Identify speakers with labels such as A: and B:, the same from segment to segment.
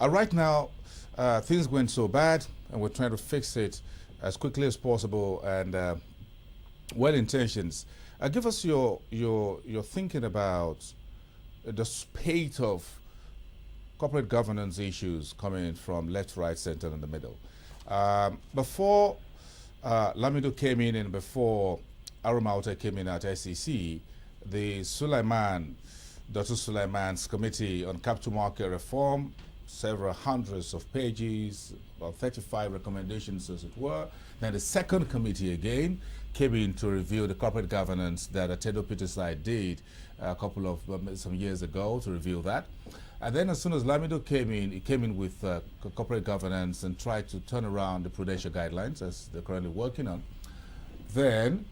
A: Right now, things went so bad, and we're trying to fix it as quickly as possible. And well intentions. Give us your thinking about the spate of corporate governance issues coming from left, right, center, and the middle. Before Lamido came in and before Arumauta came in at SEC, the Dr. Sulaiman's Committee on Capital Market Reform, several hundreds of pages, about 35 recommendations as it were. Then the second committee again came in to review the corporate governance that Pt3 did a couple of some years ago to review that. And then as soon as Lamido came in, he came in with corporate governance and tried to turn around the prudential guidelines as they're currently working on. Then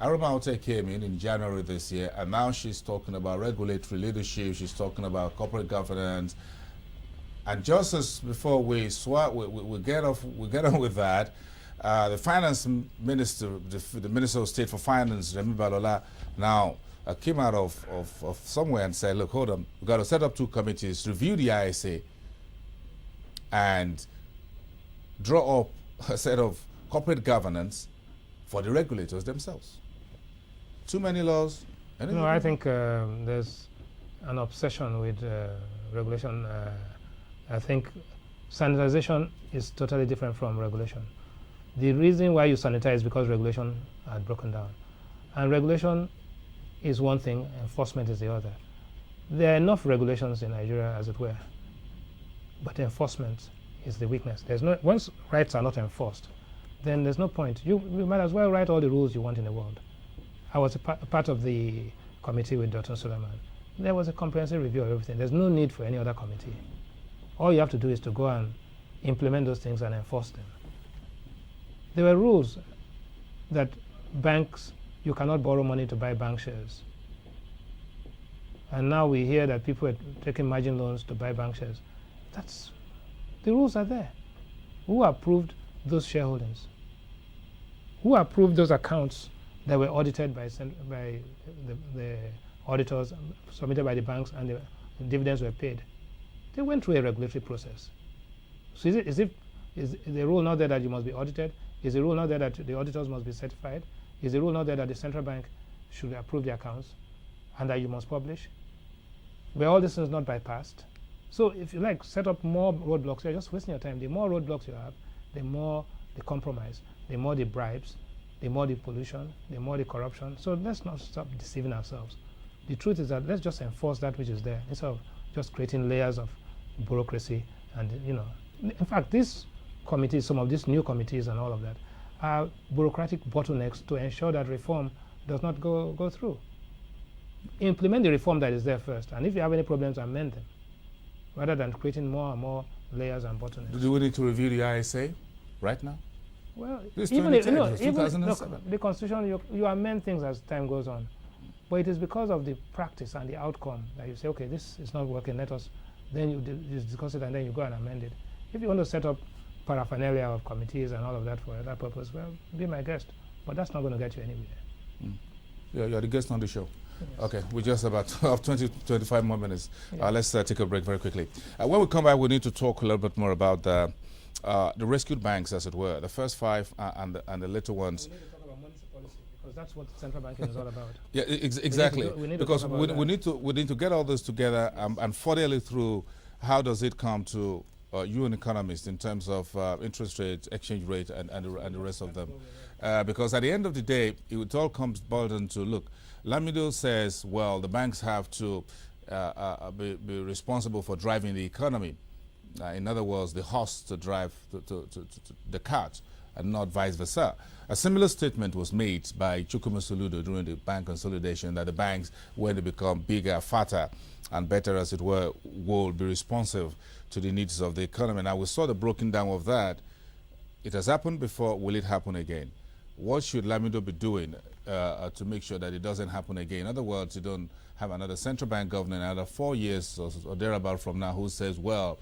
A: Arumauta came in January this year, and now she's talking about regulatory leadership, she's talking about corporate governance. And just as before we get on with that, the finance minister, the Minister of State for Finance, Remi Balola, now came out of somewhere and said, look, hold on, we've got to set up two committees, review the ISA, and draw up a set of corporate governance for the regulators themselves. Too many laws?
B: No, I think there's an obsession with regulation. I think sanitization is totally different from regulation. The reason why you sanitize is because regulation had broken down. And regulation is one thing, enforcement is the other. There are enough regulations in Nigeria, as it were, but enforcement is the weakness. Once rights are not enforced, then there's no point. You might as well write all the rules you want in the world. I was a part of the committee with Dr. Suleiman. There was a comprehensive review of everything. There's no need for any other committee. All you have to do is to go and implement those things and enforce them. There were rules that banks, you cannot borrow money to buy bank shares. And now we hear that people are taking margin loans to buy bank shares. The rules are there. Who approved those shareholdings? Who approved those accounts that were audited by the auditors, submitted by the banks, and the dividends were paid? They went through a regulatory process. So is the rule not there that you must be audited? Is the rule not there that the auditors must be certified? Is the rule not there that the central bank should approve the accounts and that you must publish? Were all these things not bypassed? So if you like, set up more roadblocks, you're just wasting your time. The more roadblocks you have, the more the compromise, the more the bribes, the more the pollution, the more the corruption. So let's not stop deceiving ourselves. The truth is that let's just enforce that which is there instead of just creating layers of bureaucracy. And in fact, this committee, some of these new committees and all of that, are bureaucratic bottlenecks to ensure that reform does not go through. Implement the reform that is there first, and if you have any problems, amend them, rather than creating more and more layers and bottlenecks.
A: Do we need to review the ISA right now?
B: Well,
A: even
B: look, the Constitution, you amend things as time goes on, but it is because of the practice and the outcome that you say, okay, this is not working, then you discuss it and then you go and amend it. If you want to set up paraphernalia of committees and all of that for that purpose, well, be my guest, but that's not going to get you anywhere.
A: Yeah, you're the guest on the show.
B: Yes.
A: Okay, we're just about 20-25 more minutes.
B: Yeah.
A: Let's take a break very quickly. When we come back, we need to talk a little bit more about the rescued banks, as it were, the first five and the little ones.
B: We need to talk about monetary policy because that's what central banking is all about.
A: Yeah, exactly. Because we need to get all this together and further look through how does it come to you an economist in terms of interest rate, exchange rate, and the rest of them. Because at the end of the day, it all comes boiled down to, look, Lamido says, well, the banks have to be responsible for driving the economy. In other words, the horse to drive the cart, and not vice versa. A similar statement was made by Chukwuma Soludo during the bank consolidation that the banks, when they become bigger, fatter, and better, as it were, will be responsive to the needs of the economy. Now, we saw the breaking down of that. It has happened before. Will it happen again? What should Lamido be doing to make sure that it doesn't happen again? In other words, you don't have another central bank governor in another 4 years or thereabout from now who says, well,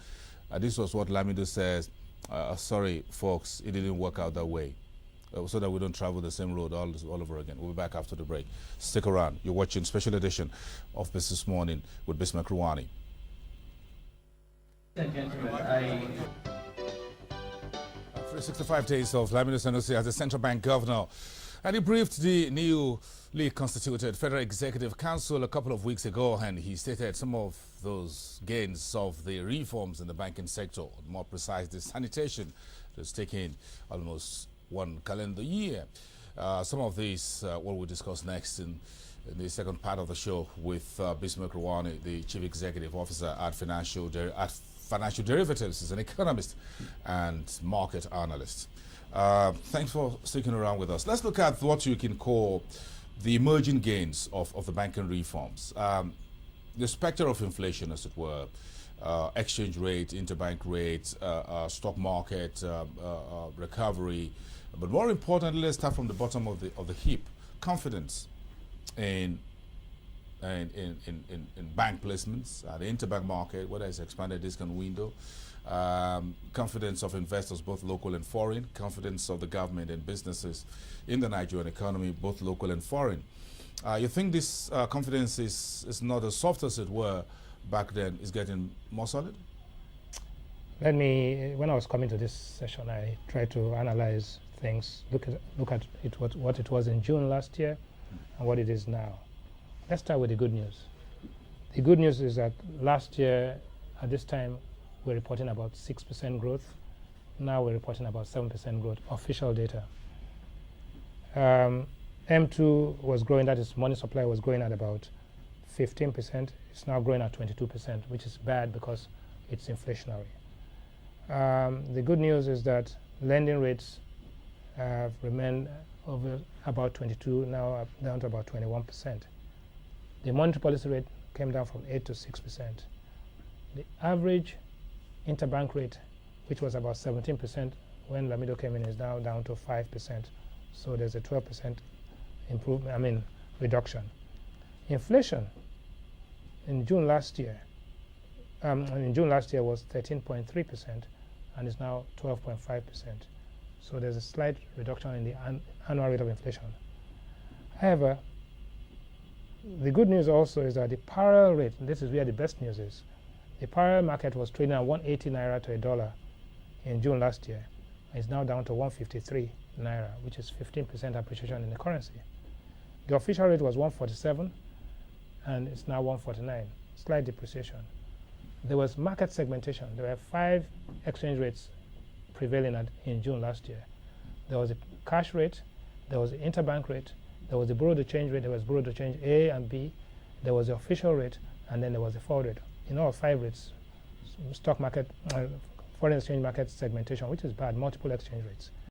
A: this was what Lamido says. Sorry, folks, it didn't work out that way. So that we don't travel the same road all over again. We'll be back after the break. Stick around. You're watching special edition of Business Morning with Bismark.
C: and gentlemen,
A: 365 days of Lamido Sanusi as the central bank governor, and he briefed the newly constituted Federal Executive Council a couple of weeks ago, and he stated some of those gains of the reforms in the banking sector, more precisely sanitation, that's taken almost one calendar year. Some of these what we'll discuss next in the second part of the show with Bismark, the Chief Executive Officer at Financial Derivatives. He's an economist and market analyst. Thanks for sticking around with us. Let's look at what you can call the emerging gains of the banking reforms. The specter of inflation, as it were, exchange rate, interbank rate, stock market recovery. But more importantly, let's start from the bottom of the heap. Confidence in bank placements, the interbank market, whether it's expanded discount window, confidence of investors, both local and foreign, confidence of the government and businesses in the Nigerian economy, both local and foreign. You think this confidence is not as soft as it were back then, is getting more solid?
B: When I was coming to this session, I tried to analyze things, look at it, what it was in June last year and what it is now. Let's start with the good news. The good news is that last year at this time we're reporting about 6% growth. Now we're reporting about 7% growth, official data. M2 was growing, that is money supply was growing at about 15%. It's now growing at 22%, which is bad because it's inflationary. The good news is that lending rates have remained over about 22, now up down to about 21%. The monetary policy rate came down from 8 to 6%. The average interbank rate, which was about 17% when Lamido came in, is now down to 5%. So there's a 12% improvement, reduction. Inflation in June last year was 13.3% and is now 12.5%. So there's a slight reduction in the annual rate of inflation. However, the good news also is that the parallel rate, and this is where the best news is, the parallel market was trading at 180 naira to a dollar in June last year. It's now down to 153 naira, which is 15% appreciation in the currency. The official rate was 147 and it's now 149, slight depreciation. There was market segmentation. There were 5 exchange rates prevailing in June last year. There was a cash rate, there was the interbank rate, there was the bureau de change rate, there was bureau de change A and B, there was the official rate, and then there was the forward rate. In all 5 rates, stock market, foreign exchange market segmentation, which is bad, multiple exchange rates.